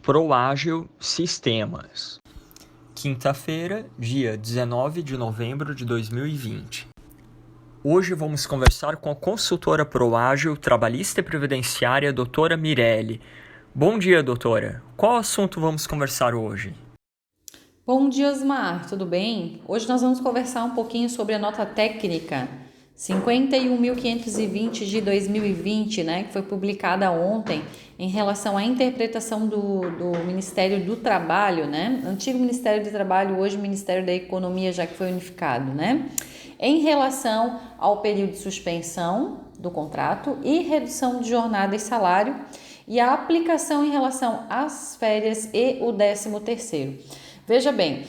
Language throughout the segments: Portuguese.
Proágil Sistemas. Quinta-feira, dia 19 de novembro de 2020. Hoje vamos conversar com a consultora Proágil, trabalhista e previdenciária, doutora Mirelle. Bom dia, doutora. Qual assunto vamos conversar hoje? Bom dia, Osmar. Tudo bem? Hoje nós vamos conversar um pouquinho sobre a nota técnica 51.520 de 2020, que foi publicada ontem em relação à interpretação do Ministério do Trabalho, Antigo Ministério do Trabalho, hoje Ministério da Economia, já que foi unificado, em relação ao período de suspensão do contrato e redução de jornada e salário e a aplicação em relação às férias e o 13º. Veja bem,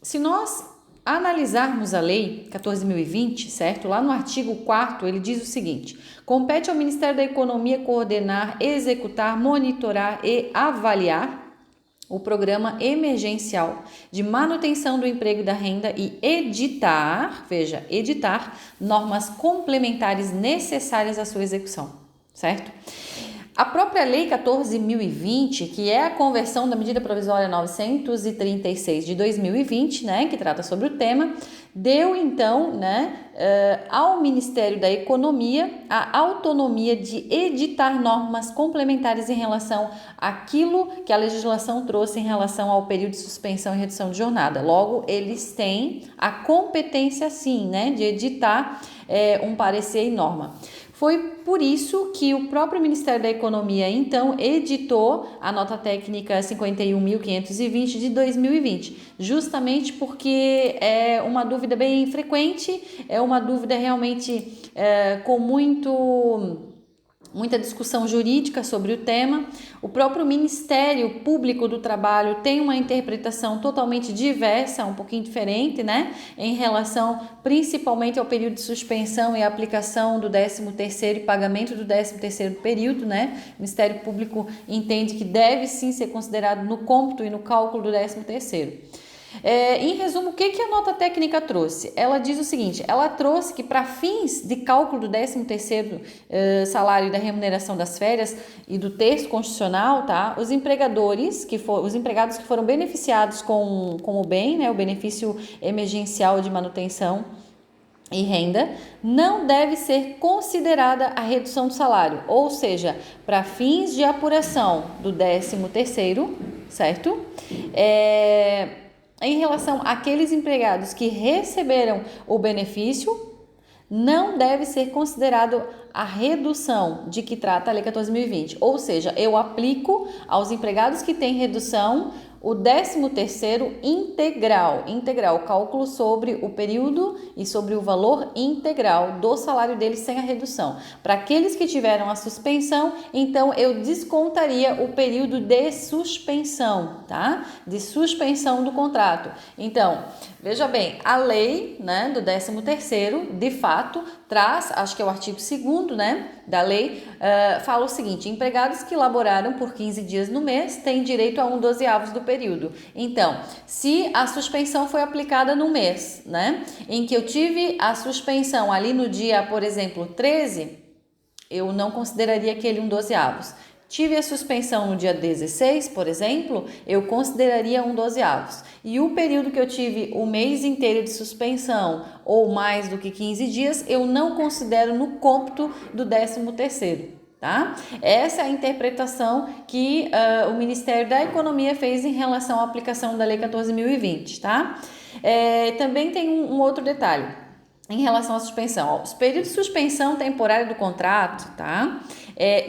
se nós analisarmos a lei 14.020, certo? Lá no artigo 4º, ele diz o seguinte: compete ao Ministério da Economia coordenar, executar, monitorar e avaliar o programa emergencial de manutenção do emprego e da renda e editar normas complementares necessárias à sua execução, certo? A própria Lei 14.020, que é a conversão da medida provisória 936 de 2020, que trata sobre o tema, deu então, ao Ministério da Economia a autonomia de editar normas complementares em relação àquilo que a legislação trouxe em relação ao período de suspensão e redução de jornada. Logo, eles têm a competência, sim, de editar um parecer e norma. Foi por isso que o próprio Ministério da Economia, então, editou a nota técnica 51.520 de 2020, justamente porque é uma dúvida bem frequente, é uma dúvida realmente com muita discussão jurídica sobre o tema. O próprio Ministério Público do Trabalho tem uma interpretação totalmente diversa, um pouquinho diferente, em relação principalmente ao período de suspensão e aplicação do 13º e pagamento do 13º período, O Ministério Público entende que deve sim ser considerado no cômputo e no cálculo do 13º. Em resumo, o que a nota técnica trouxe? Ela diz o seguinte: ela trouxe que para fins de cálculo do 13º salário e da remuneração das férias e do texto constitucional, os empregados que foram beneficiados com o bem, o benefício emergencial de manutenção e renda, não deve ser considerada a redução do salário, ou seja, para fins de apuração do 13º, certo? Em relação àqueles empregados que receberam o benefício, não deve ser considerado a redução de que trata a Lei 14.020. Ou seja, eu aplico aos empregados que têm redução o 13º integral, cálculo sobre o período e sobre o valor integral do salário deles sem a redução. Para aqueles que tiveram a suspensão, então eu descontaria o período de suspensão, De suspensão do contrato. Então, veja bem, a lei, do 13º, de fato, traz, acho que é o artigo 2º, da lei, fala o seguinte: empregados que laboraram por 15 dias no mês têm direito a 1/12 do período. Então, se a suspensão foi aplicada no mês, em que eu tive a suspensão ali no dia, por exemplo, 13, eu não consideraria aquele 1/12. Tive a suspensão no dia 16, por exemplo, eu consideraria 1/12. E o período que eu tive o mês inteiro de suspensão ou mais do que 15 dias, eu não considero no cômputo do 13º. Essa é a interpretação que o Ministério da Economia fez em relação à aplicação da Lei 14.020, Também tem um outro detalhe em relação à suspensão. Os períodos de suspensão temporária do contrato,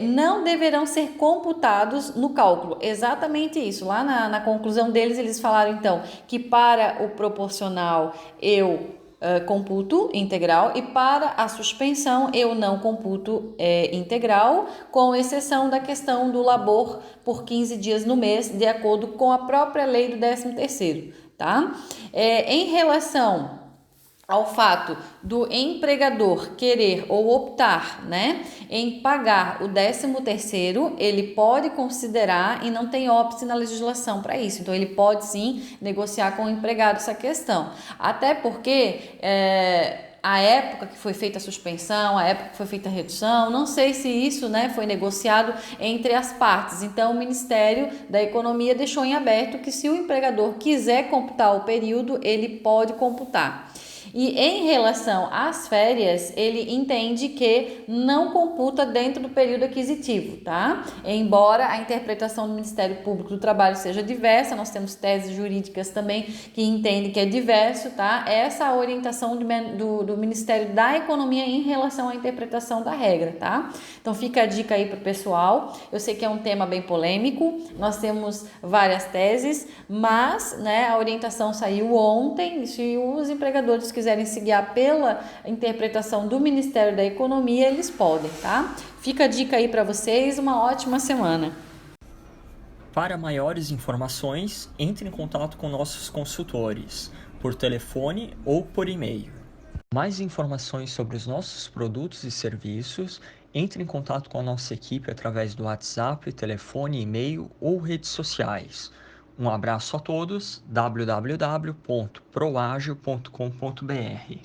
não deverão ser computados no cálculo. Exatamente isso. Lá na conclusão deles, eles falaram, então, que para o proporcional eu computo integral e para a suspensão eu não computo integral, com exceção da questão do labor por 15 dias no mês, de acordo com a própria lei do 13º, Em relação ao fato do empregador querer ou optar, em pagar o 13º, ele pode considerar e não tem óbice na legislação para isso. Então, ele pode sim negociar com o empregado essa questão. Até porque a época que foi feita a suspensão, a época que foi feita a redução, não sei se isso, né, foi negociado entre as partes. Então, o Ministério da Economia deixou em aberto que, se o empregador quiser computar o período, ele pode computar. E em relação às férias, ele entende que não computa dentro do período aquisitivo, tá? Embora a interpretação do Ministério Público do Trabalho seja diversa, nós temos teses jurídicas também que entendem que é diverso, tá? Essa é a orientação do Ministério da Economia em relação à interpretação da regra, tá? Então fica a dica aí para o pessoal. Eu sei que é um tema bem polêmico, nós temos várias teses, mas, né, a orientação saiu ontem. Se os empregadores quiserem se guiar pela interpretação do Ministério da Economia, eles podem, tá? Fica a dica aí para vocês, uma ótima semana. Para maiores informações, entre em contato com nossos consultores, por telefone ou por e-mail. Mais informações sobre os nossos produtos e serviços, entre em contato com a nossa equipe através do WhatsApp, telefone, e-mail ou redes sociais. Um abraço a todos, www.proagil.com.br.